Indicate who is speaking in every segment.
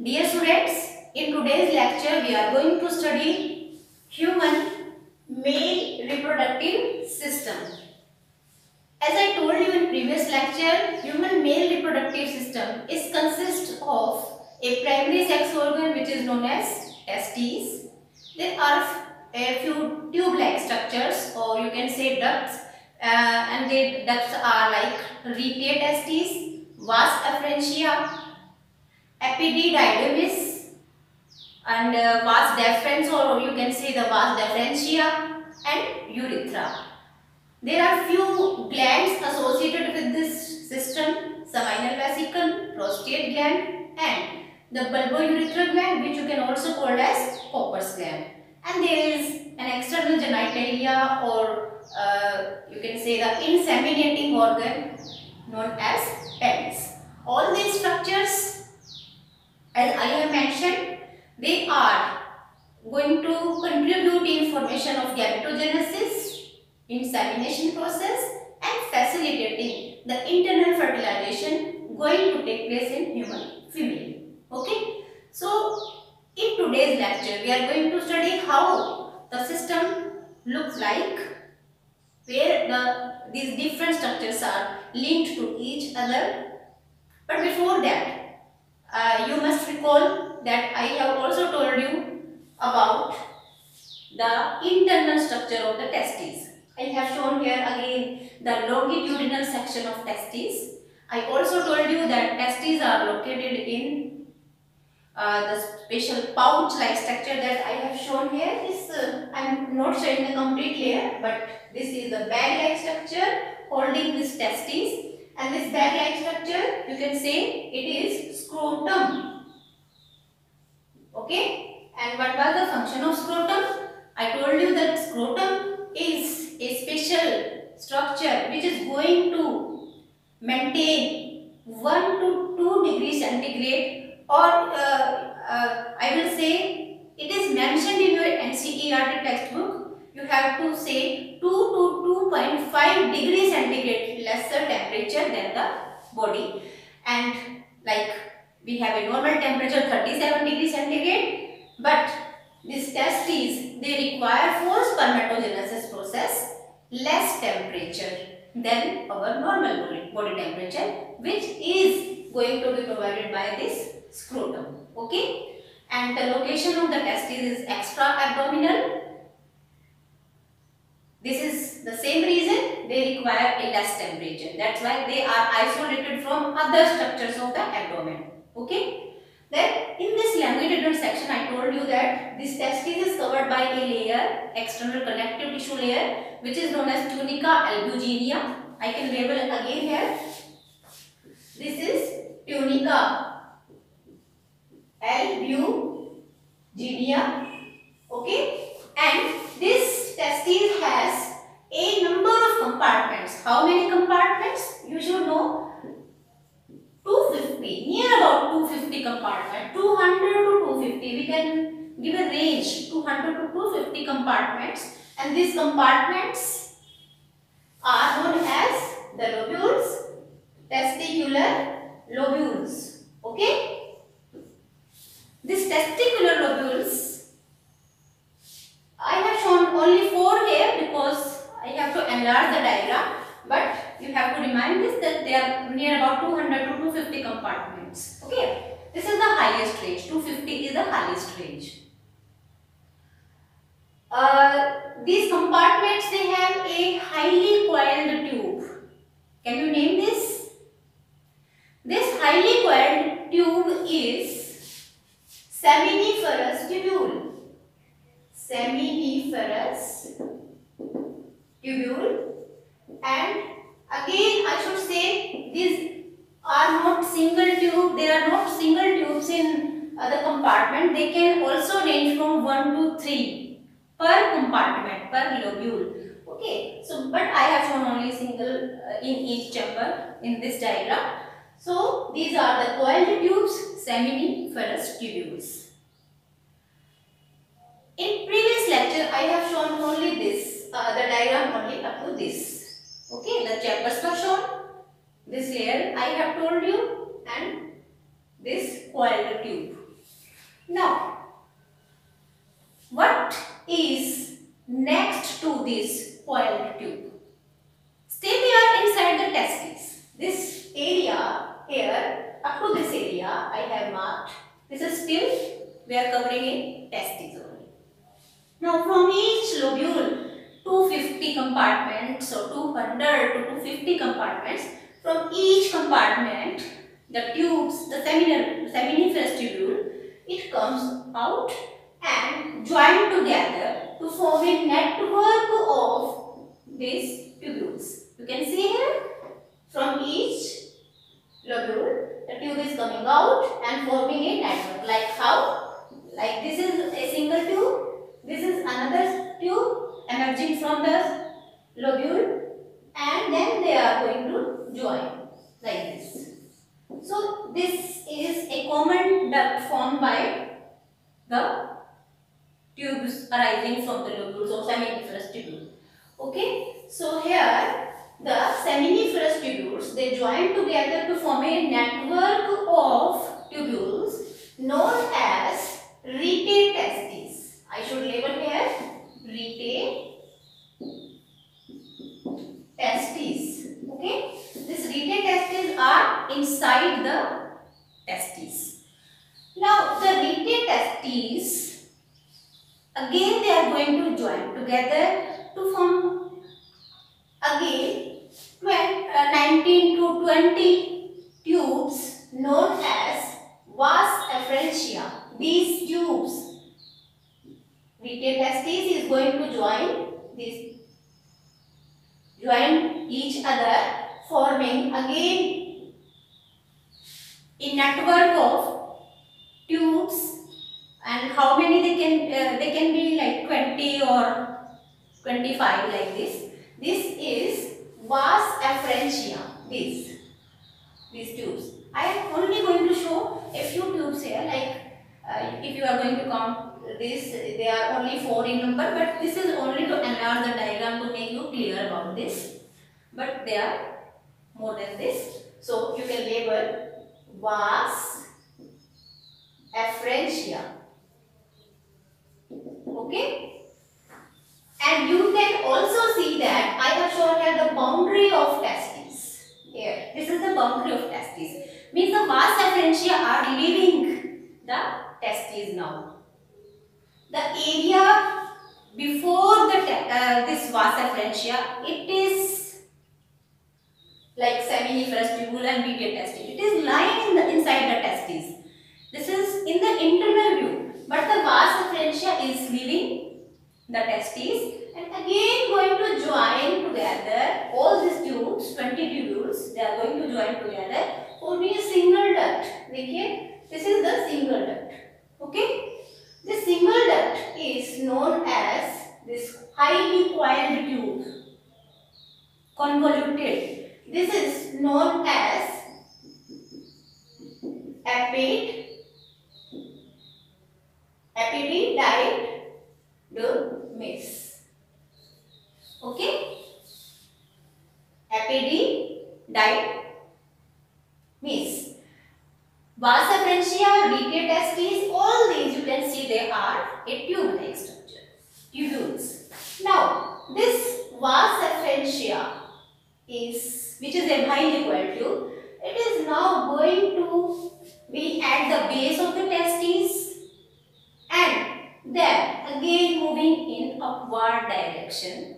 Speaker 1: Dear students, in today's lecture we are going to study human male reproductive system. As I told you in previous lecture, human male reproductive system is consists of a primary sex organ which is known as testes. There are a few tube-like structures, or you can say ducts, and the ducts are like rete testes, vas efferentia, epididymis, and vas deferens, or you can say the vas deferentia, and urethra. There are few glands associated with this system: seminal vesicle, prostate gland, and the bulbourethral gland, which you can also call as Copper's gland. And there is an external genitalia, or you can say the inseminating organ known as penis. All these structures, as I have mentioned, they are going to contribute in formation of gametogenesis, insemination process, and facilitating the internal fertilization going to take place in human female. Okay. So, in today's lecture, we are going to study how the system looks like, where these different structures are linked to each other. But before that, you must recall that I have also told you about the internal structure of the testes. I have shown here again the longitudinal section of testes. I also told you that testes are located in the special pouch-like structure that I have shown here. This I am not showing the complete layer, but this is the bag-like structure holding this testes. And this bag-like structure, you can say it is scrotum. Okay. And what was the function of scrotum? I told you that scrotum is a special structure which is going to maintain 1 to 2 degrees centigrade, or I will say it is mentioned in your NCERT textbook. You have to say 2 to 2.5 degrees centigrade lesser temperature than the body. And like we have a normal temperature 37 degrees centigrade, but these testes, they require for spermatogenesis process less temperature than our normal body temperature, which is going to be provided by this scrotum. Okay. And the location of the testes is extra abdominal. This is the same reason they require a less temperature. That's why they are isolated from other structures of the abdomen. Okay. Then in this longitudinal section, I told you that this testis is covered by a layer, external connective tissue layer, which is known as tunica albuginea. I can label it again here. This is tunica albuginea. Okay. And this testis has a number of compartments. How many compartments? You should know. 250, near about 250 compartments, 200 to 250. We can give a range, 200 to 250 compartments, and these compartments are known as the lobules, testicular lobules. Okay. These testicular lobules, I have shown only 4 here because I have to enlarge the diagram, but you have to remind this that they are near about 200 to 250 compartments. Okay. This is the highest range. 250 is the highest range. These compartments, they have a highly coiled tube. Can you name this? This highly coiled tube is seminiferous tubule. Seminiferous tubule. And again, I should say these are not single tube. There are not single tubes in the compartment. They can also range from 1 to 3 per compartment, per lobule. Okay. So, but I have shown only single in each chamber in this diagram. So, these are the coiled tubes, seminiferous tubules. In previous lecture, I have shown only this, the diagram only up to this. Okay, the chambers were shown. This layer I have told you, and this coiled tube. Now, what is next to this coiled tube? Still we are inside the testes. This area here, up to this area I have marked. This is still we are covering in testes only. Now from each lobule, 250 compartments or 200 to 250 compartments. From each compartment, the tubes, the seminiferous tubule, it comes out and joined together to form a network of these tubules. You can see here, from each lobule, the tube is coming out and forming a network. Like how? Like this is a single tube, this is another tube emerging from the lobule, and then they are going to join like this. So this is a common duct formed by the tubes arising from the lobules of seminiferous tubule. Okay, so here the seminiferous tubules, they join together to form a network of tubules known as rete testes. I should label here rete testes. Okay, these rete testes are inside the testes. Now the rete testes, again they are going to join together to form again 19 to 20 tubes known as vas efferentia. These tubes, rete testes is going to join each other, forming again a network of tubes. And how many they can be like 20 or 25 like this. This is vas efferentia. These tubes. I am only going to show a few tubes here. Like if you are going to count this, they are only 4 in number. But this is only to enlarge the diagram to make you clear about this. But they are more than this. So you can label vas efferentia. Okay. And you can also see that I have shown here the boundary of testes. Here, this is the boundary of testes. Means the vas efferentia are leaving the testes now. The area before this vas efferentia, it is like seminiferous tubule and rete testes. It is lying inside the testes. This is in the internal view, but the vas efferentia is leaving the testes and again going to join together. All these tubes, 20 tubules, they are going to join together forming a single duct. देखिए, this is the single duct. Okay, this single duct is known as this highly coiled tube, convoluted. This is known as epididymis. Okay, epididymis. Vas efferentia, rete testes, all these you can see they are a tube-like structure, tubules. Now, this vas efferentia is, which is a highly coiled tube, it is now going to be at the base of the testes and then again moving in upward direction.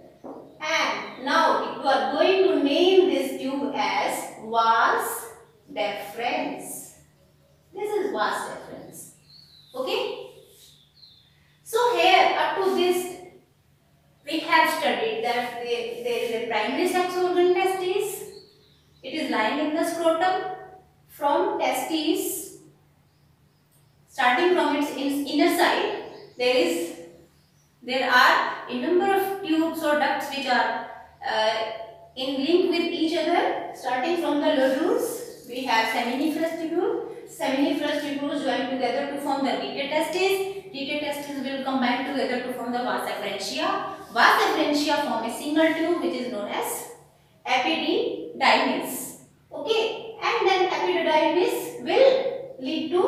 Speaker 1: And now you are going to name this tube as vas deferens. This is vas deferens. Okay. So here up to this we have studied that there is a primary sex organ testes. It is lying in the scrotum. From testes, starting from its inner side, there are a number of tubes or ducts which are in link with each other. Starting from the lobules, we have seminiferous tubule. Seminiferous tubules join together to form the rete testes. Rete testes will combine together to form the vas efferentia. Vas efferentia form a single tube which is known as epididymis. Okay, and then epididymis will lead to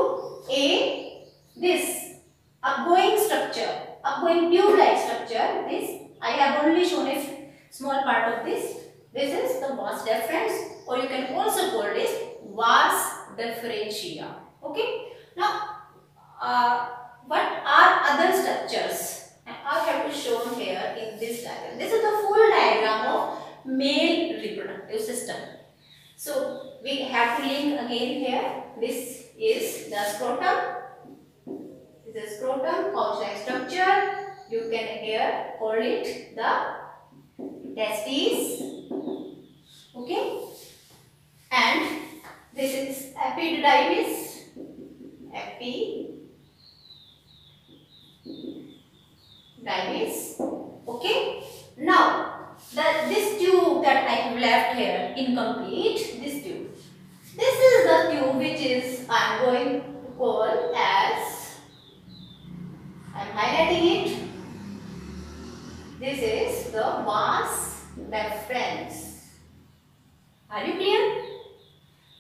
Speaker 1: a this upgoing structure, upgoing tube-like structure, this I have only shown a small part of this. This is the vas deferens, or you can also call this vas deferentia. Okay. Now, what are other structures? I have to show here in this diagram. This is the full diagram of male reproductive system. So we have to link again here. This is the scrotum. This is scrotum, pouch-like structure. You can here call it the testes. Okay. And this is epididymis. Epididymis. Okay. Now, this tube that I have left here incomplete. This tube. This is the tube which is I am going to call as, I am highlighting it. This is the vas deferens. Are you clear?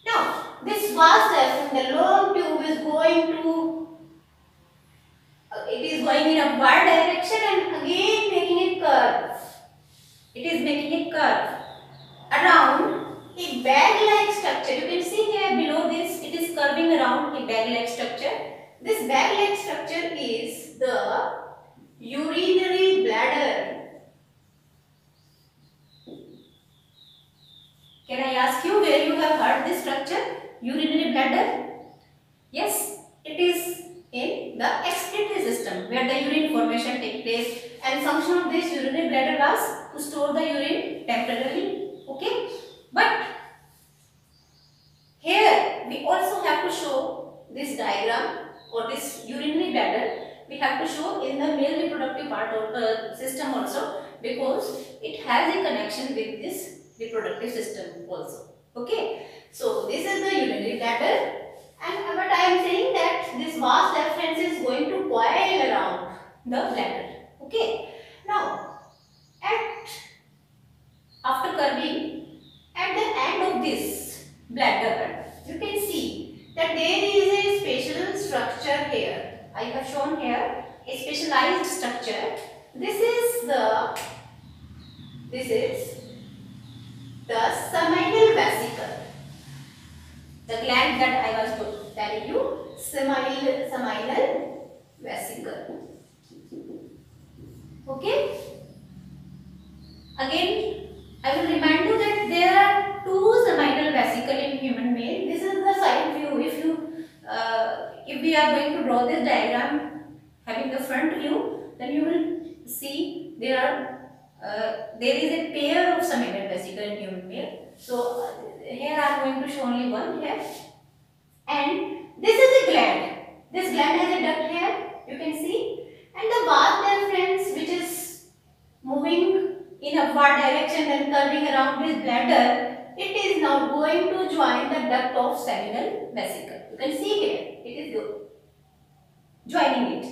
Speaker 1: Now, this vas deferens, the long tube is going to, it is going in a upward direction and again making a curve. It is making a curve around a bag-like structure. You can see here below this, it is curving around a bag-like structure. This bag-like structure is the urinary bladder. Can I ask you where you have heard this structure? Urinary bladder? Yes, it is in the excretory system where the urine formation takes place, and function of this urinary bladder was to store the urine temporarily. Okay, but here we also have to show this diagram or this urinary bladder. We have to show in the male reproductive part of system also, because it has a connection with this reproductive system also. Okay, so this is the urinary bladder, and what I am saying that this vas deferens is going to coil around the bladder. Okay, now after curving at the end of this bladder, you can see that there is a special structure here. I have shown here a specialized structure. This is the seminal vesicle. The gland that I was telling you, seminal vesicle. Okay. Again, I will remind you that there are two seminal vesicles in human male. This is the side view. If we are going to draw this diagram having the front view, then you will see there is a pair of seminal vesicle in human male. So here I am going to show only one here, and this is a gland. This gland has a duct here, you can see, and the vas deferens, which is moving in upward direction and curving around this bladder, it is now going to join the duct of seminal vesicle. You can see here, it is joining it.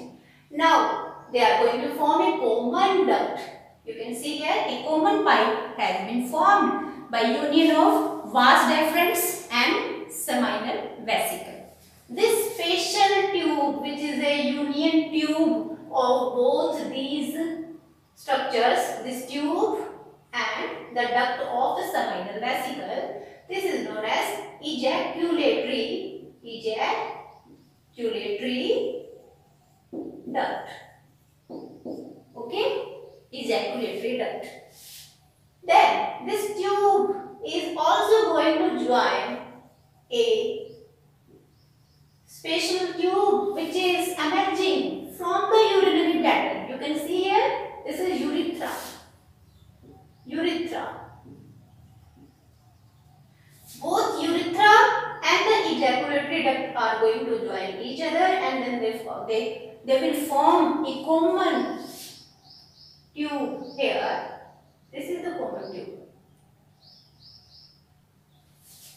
Speaker 1: Now, they are going to form a common duct. You can see here, a common pipe has been formed by union of vas deferens and seminal vesicle. This facial tube, which is a union tube of both these structures, this tube and the duct of the seminal vesicle, this is known as ejaculatory duct. Okay, ejaculatory duct. Then this tube is also going to join a special tube which is emerging from the urinary bladder. You can see here, this is urethra. Both urethra and the ejaculatory duct are going to join each other, and then they will form a common tube here. This is the common tube.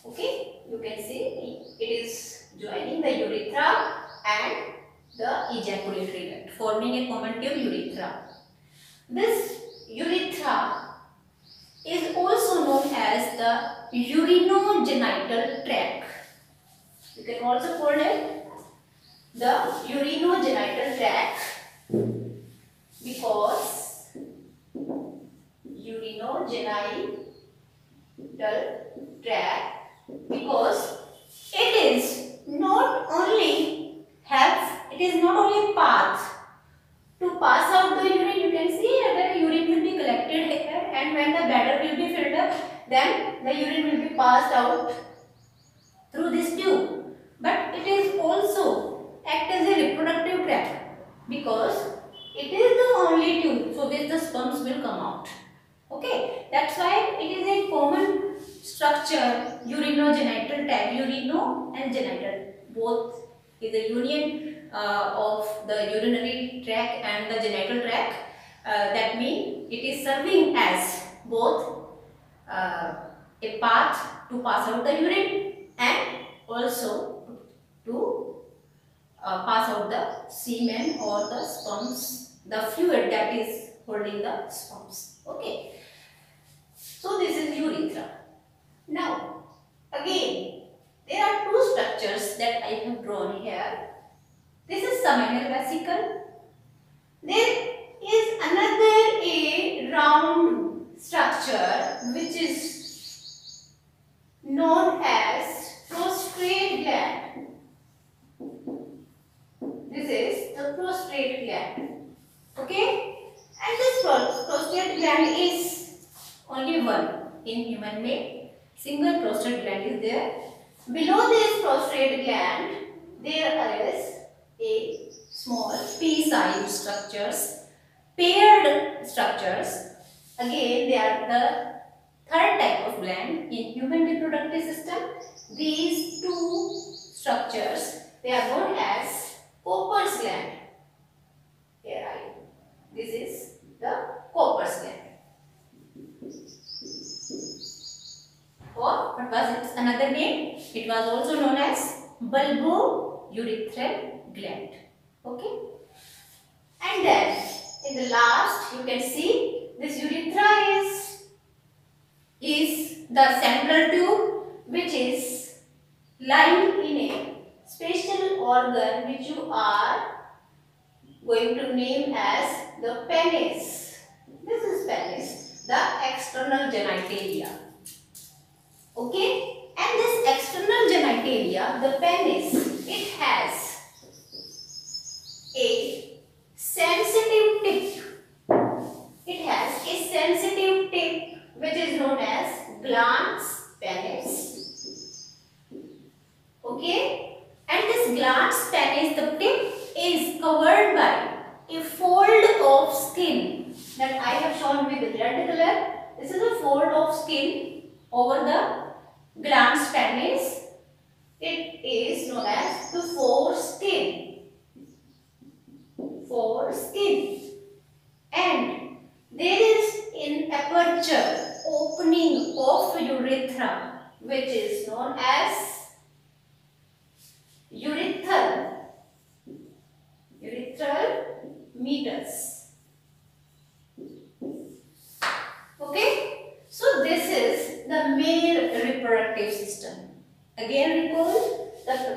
Speaker 1: Okay, you can see it is joining the urethra and the ejaculatory duct, forming a common tube, urethra. This urethra is also known as the urinogenital tract. You can also call it the urinogenital tract, because urinogenital tract, because it is not only path to pass out the urine. You can see the urine will be collected here, and when the bladder will be filled up, then the urine will be passed out through this tube. But it is also act as a reproductive tract, because it is the only tube through which the sperms will come out. Okay, that's why it is a common structure, urinogenital tract. Urino and genital, both is a union of the urinary tract and the genital tract. That means it is serving as both a path to pass out the urine and also to pass out the semen or the sperms, the fluid that is holding the sperms. Okay. So this is urethra. Now, again, there are two structures that I have drawn here. This is seminal vesicle. There is another a round structure which is known as prostate gland. This is the prostate gland. Okay? And this prostate gland is only one in human male. Single prostate gland is there. Below this prostate gland, there is a small pea-sized structures, paired structures. Again, they are the third type of gland in human reproductive system. These two structures, they are known as Cooper's gland. Here this is the Cooper's gland. Or what was its another name? It was also known as bulbourethral gland. Okay. And then in the last, you can see this urethra is the central tube, which is lying in a special organ which you are going to name as the penis. This is penis, the external genitalia. Okay, and this external genitalia, the penis, it has a sensitive tip. It has a sensitive tip which is known as glans penis. Okay, and this glans penis, the tip is covered by a fold of skin that I have shown with the red color. This is a fold of skin over the glans penis. It is known as the foreskin. Foreskin. And there is an aperture opening of urethra which is known as urethral meatus. Okay, so this is the male reproductive system. Again recall,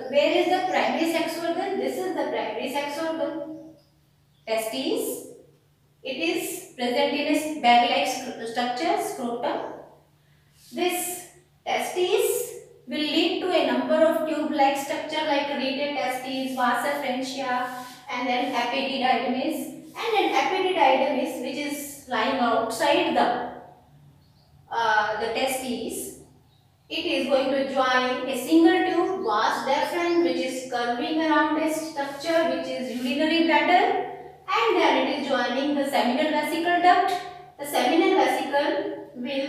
Speaker 1: where is the primary sex organ? This is the primary sex organ. Testes. It is present in a bag-like structure, scrotum. This testes will lead to a number of tube-like structure like reed testes, vasa frantia, and then epididymis. And then epididymis, which is lying outside the testes, it is going to join a single tube, vas deferens, which is curving around a structure which is urinary bladder, and then it is joining the seminal vesicle duct. The seminal vesicle will,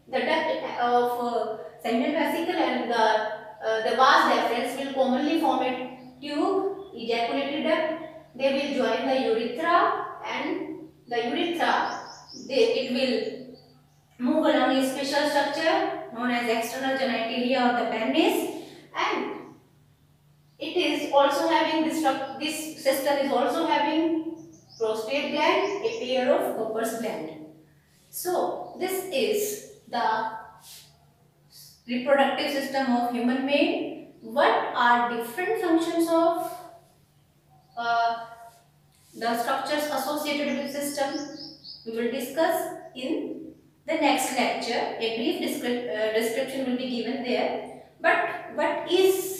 Speaker 1: the duct of seminal vesicle and the vas deferens will commonly form a tube, ejaculatory duct. They will join the urethra, and the urethra, it will move along a special structure known as external genitalia of the penis, and it is also having this system is also having prostate gland, a pair of Cooper's gland. So this is the reproductive system of human male. What are different functions of the structures associated with system we will discuss in the next lecture. A brief description will be given there. But what is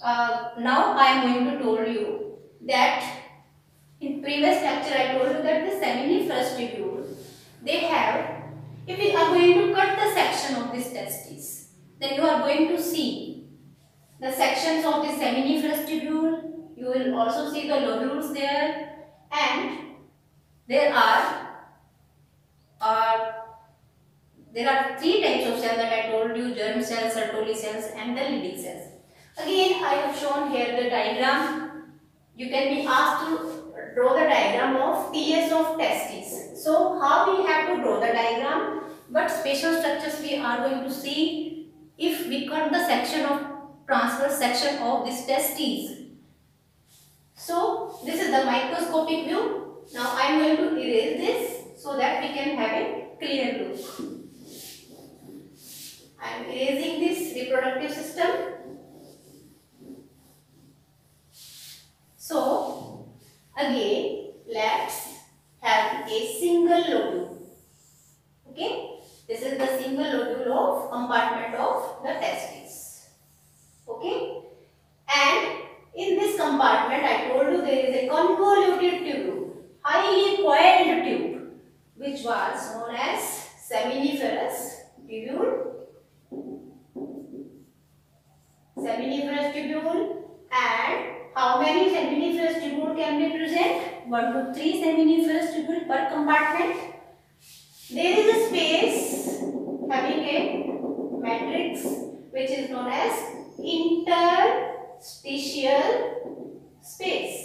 Speaker 1: now I am going to tell you that in previous lecture I told you that the seminiferous tubule, they have, if we are going to cut the section of this testis, then you are going to see the sections of the seminiferous tubule. You will also see the lobules there, and there are three types of cells that I told you: germ cells, Sertoli cells, and the Leydig cells. Again, I have shown here the diagram. You can be asked to draw the diagram of TS of testes. So, how we have to draw the diagram? What special structures we are going to see if we cut the section of transverse section of this testes. So, this is the microscopic view. Now, I am going to erase this so that we can have a clear look. I am erasing this reproductive system. So, again, let's have a single lobule. Okay, this is the single lobule of compartment of the testes. Okay, and in this compartment, I told you there is a convoluted tube, highly coiled tube, which was known as seminiferous tubule. Seminiferous tubule, and how many seminiferous tubule can be present? 1 to 3 seminiferous tubule per compartment. There is a space having a matrix which is known as interstitial space,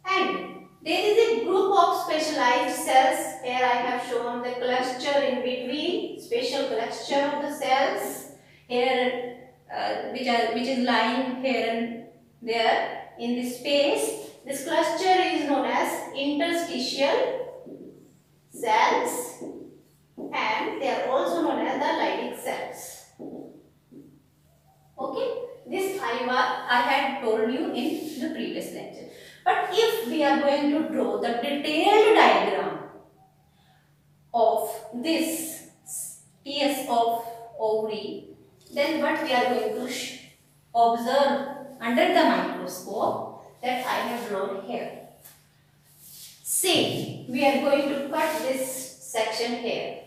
Speaker 1: and there is a group of specialized cells. Here I have shown the cluster in between, special cluster of the cells here, which is lying here and there in this space. This cluster is known as interstitial cells, and they are also known as the Leydig cells. Okay, this I had told you in the previous lecture. But if we are going to draw the detailed diagram of this TS of ovary, then what we are going to observe under the microscope that I have drawn here. Say we are going to cut this section here.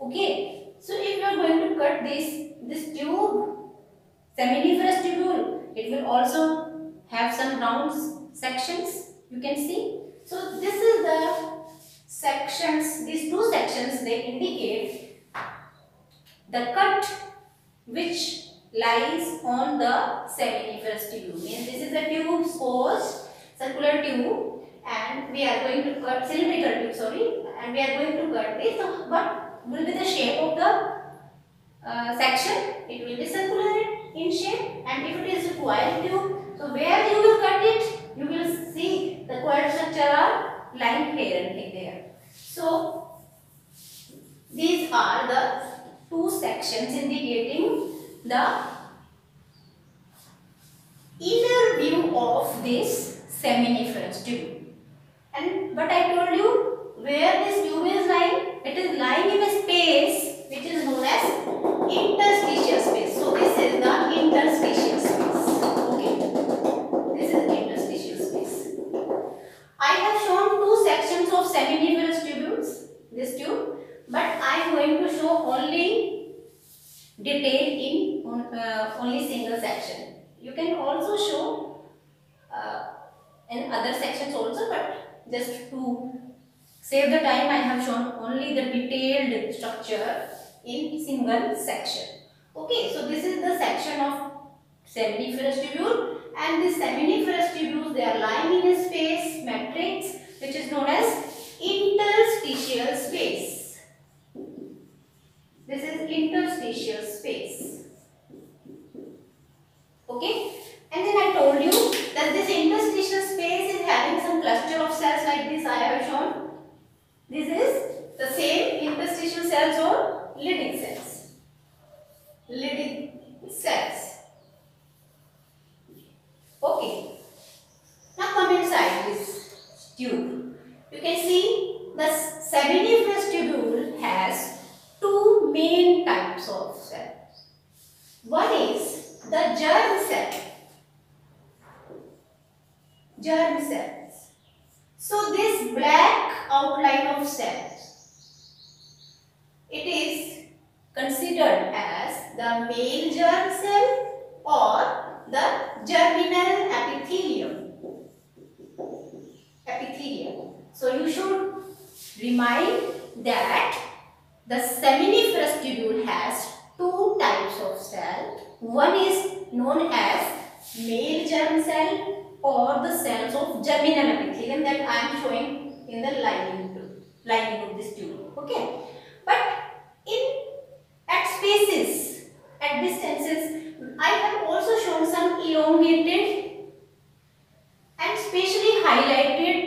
Speaker 1: Okay, so if you are going to cut this tube, seminiferous tubule, it will also have some round sections, you can see. So this is the sections, these two sections, they indicate the cut which lies on the seminiferous tube. Means this is a tube, supposed circular tube, and we are going to cut cylindrical tube, sorry, and we are going to cut this. So what will be the shape of the section? It will be circular in shape, and if it is a coiled tube, so where you will cut it, you will see the coiled structure are lying here and there. So these are the two sections indicating the inner view of this seminiferous tube. And but I told you where this tube is lying, it is lying in a space which is known as interstitial space. So this is the interstitial space. Okay, this is interstitial space. I have shown two sections of seminiferous tubules, this tube, but I am going to show only detail in only single section. You can also show in other sections also, but just to save the time, I have shown only the detailed structure in single section. Okay, so this is the section of seminiferous tubule, and this seminiferous tubules, they are lying in a space matrix which is known as interstitial space. This is interstitial space. Okay, and then I told you that this interstitial space is having some cluster of cells like this. I have shown. This is the same interstitial cells or Leydig cells. Leydig cells. Okay. Now come inside. tube. You can see the seminiferous tubule has two main types of cells. One is the germ cell. Germ cells. So this black outline of cells, it is considered as the male germ cell or the germinal epithelium. So you should remind that the seminiferous tubule has two types of cell. One is known as male germ cell or the cells of germinal epithelium that I am showing in the lining of this tube. Okay, but at spaces, at distances, I have also shown some elongated and specially highlighted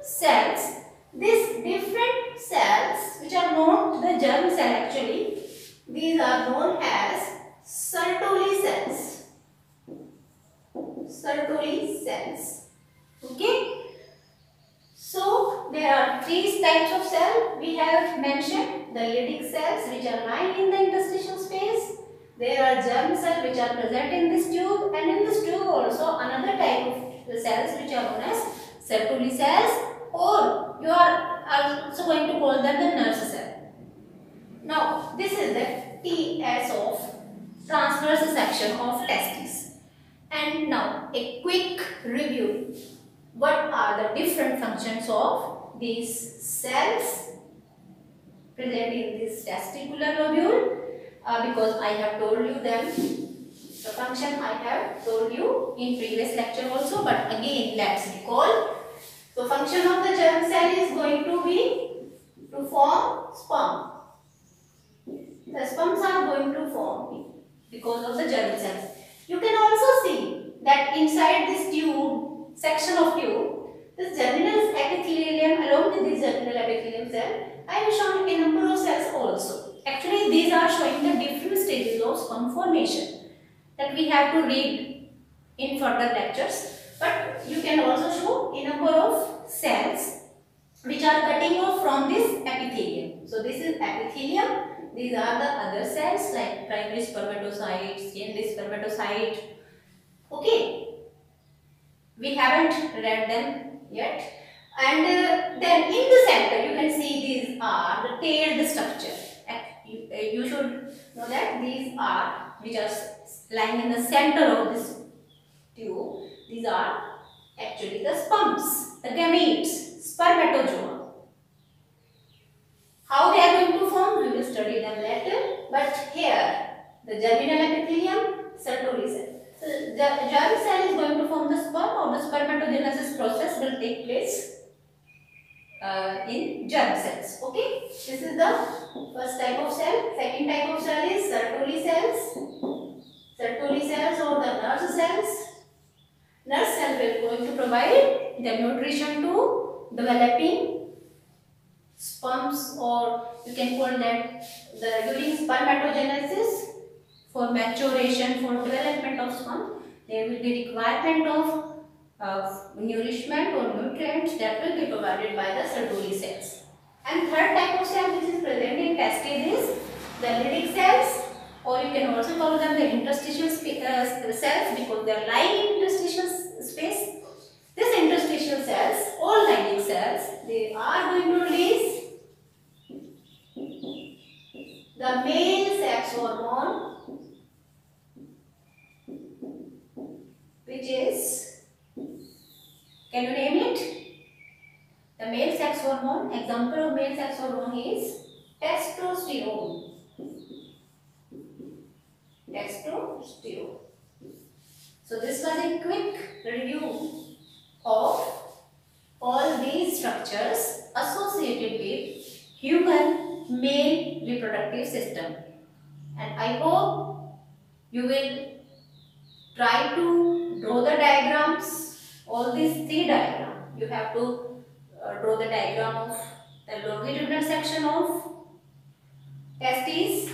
Speaker 1: cells. These different cells, which are known the germ cell actually, these are known as Sertoli cells. Sertoli cells. Okay. So there are three types of cells we have mentioned. The Leydig cells which are lying in the interstitial space. There are germ cells which are present in this tube, and in this tube also another type of cells which are known as Sertoli cells, or you are also going to call them the nurse cell. Now this is the TS of transverse section of testes. And now a quick review. What are the different functions of these cells present in this testicular lobule? Because I have told you them, the function I have told you in previous lecture also, but again let's recall. So function of the germ cell is going to be to form sperm. The sperms are going to form because of the germ cells. You can also see that inside this tube, section of tube, this germinal epithelium, along with this germinal epithelium cell, I have shown a number of cells also. Actually, these are showing the different stages of sperm formation that we have to read in further lectures. But you can also show a number of cells which are cutting off from this epithelium. So this is epithelium. These are the other cells like primary spermatocyte, secondary spermatocyte. Okay, we haven't read them yet. And then in the center you can see these are the tailed structure. You should know that these are, which are lying in the center of this tube, these are actually the sperms, the gametes, spermatozoa. How they are going to form, we will study them later. But here, the germinal epithelium, Sertoli cell. So the germ cell is going to form the sperm, or the spermatogenesis process will take place in germ cells. Okay, this is the first type of cell. Second type of cell is Sertoli cells. Sertoli cells or the nurse cells. Nurse cell will going to provide the nutrition to developing sperms, or you can call that during spermatogenesis, for maturation, for development of sperm, there will be requirement of nourishment or nutrients that will be provided by the Sertoli cells. And third type of cell which is present in testes is the Leydig cells, or you can also call them the interstitial cells because they are lying in interstitial space. These interstitial cells, all Leydig cells, they are going to release the male sex hormone, which is, can you name it? The male sex hormone, example of male sex hormone is testosterone. Testosterone. So this was a quick review of all these structures associated with human male reproductive system, and I hope you will try to draw the diagrams, all these three diagrams. You have to draw the diagram of the longitudinal section of testes,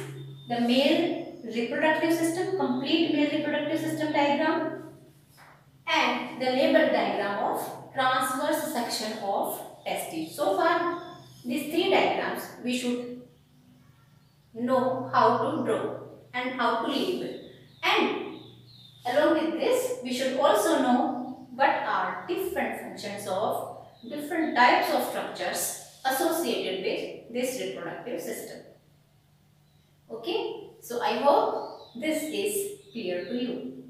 Speaker 1: the male reproductive system, complete male reproductive system diagram, and the label diagram of transverse section of testes. So far, these three diagrams we should know how to draw and how to label. And along with this, we should also know what are different functions of different types of structures associated with this reproductive system. Okay, so I hope this is clear to you.